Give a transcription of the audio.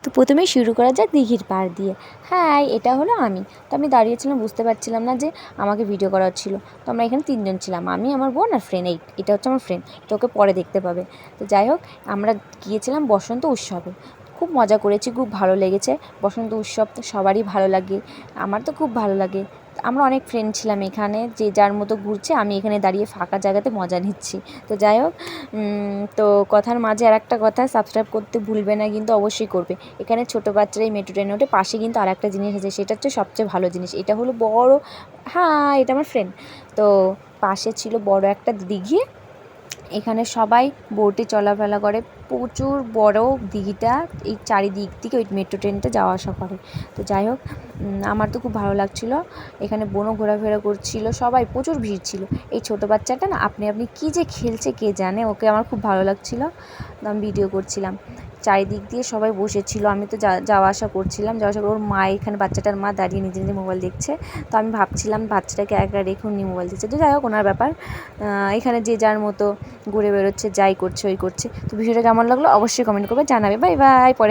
তো প্রথমেই শুরু করা যাক দিঘির পাড় দিয়ে। হ্যাঁ, এটা হলো আমি। তো আমি দাঁড়িয়েছিলাম, বুঝতে পারছিলাম না যে আমাকে ভিডিও করা হচ্ছিলো। তো আমরা এখানে 3 জন ছিলাম, আমি, আমার বোন আর ফ্রেন্ড। এটা হচ্ছে আমার ফ্রেন্ড, তো ওকে পরে দেখতে পাবে। তো যাই হোক, আমরা গিয়েছিলাম বসন্ত উৎসবে। খুব মজা করেছি, খুব ভালো লেগেছে। বসন্ত উৎসব তো সবারই ভালো লাগে, আমার তো খুব ভালো লাগে। আমরা অনেক ফ্রেন্ড ছিলাম এখানে, যে যার মতো ঘুরছে, আমি এখানে দাঁড়িয়ে ফাঁকা জায়গাতে মজা নিচ্ছি। তো যাই হোক, তো কথার মাঝে আর একটা কথা, সাবস্ক্রাইব করতে ভুলবে না কিন্তু, অবশ্যই করবে। এখানে ছোটো বাচ্চারা এই মেট্রো ট্রেনে ওঠে, পাশে কিন্তু আর একটা জিনিস আছে, সেটা হচ্ছে সবচেয়ে ভালো জিনিস। এটা হলো বড়, হ্যাঁ এটা আমার ফ্রেন্ড। তো পাশে ছিল বড় একটা দিঘি, এখানে সবাই বোটে চলাফেরা করে। প্রচুর বড় দিঘিটা, এই চারিদিক থেকে ওই মেট্রো ট্রেনটা যাওয়া আসা করে। তো যাই হোক, আমার তো খুব ভালো লাগছিলো। এখানে বোনও ঘোরাফেরা করছিল, সবাই প্রচুর ভিড় ছিল। এই ছোটো বাচ্চাটা না আপনি কী যে খেলছে কে জানে, ওকে আমার খুব ভালো লাগছিলো। তো আমি ভিডিও করছিলাম, চারিদিক দিয়ে সবাই বসেছিল, আমি তো যাওয়া আসা করছিলাম। ওর মা, এখানে বাচ্চাটার মা দাঁড়িয়ে নিজে নিজে মোবাইল দেখছে। তো আমি ভাবছিলাম বাচ্চাটাকে একা রেখে উনি মোবাইল দিচ্ছে। তো যাই হোক, ওনার ব্যাপার। এখানে যে যার মতো ঘুরে বেরোচ্ছে, যাই করছে ওই করছে। তো ভিডিওটা কেমন লাগলো অবশ্যই কমেন্ট করবে, জানাবে। Bye bye. পরে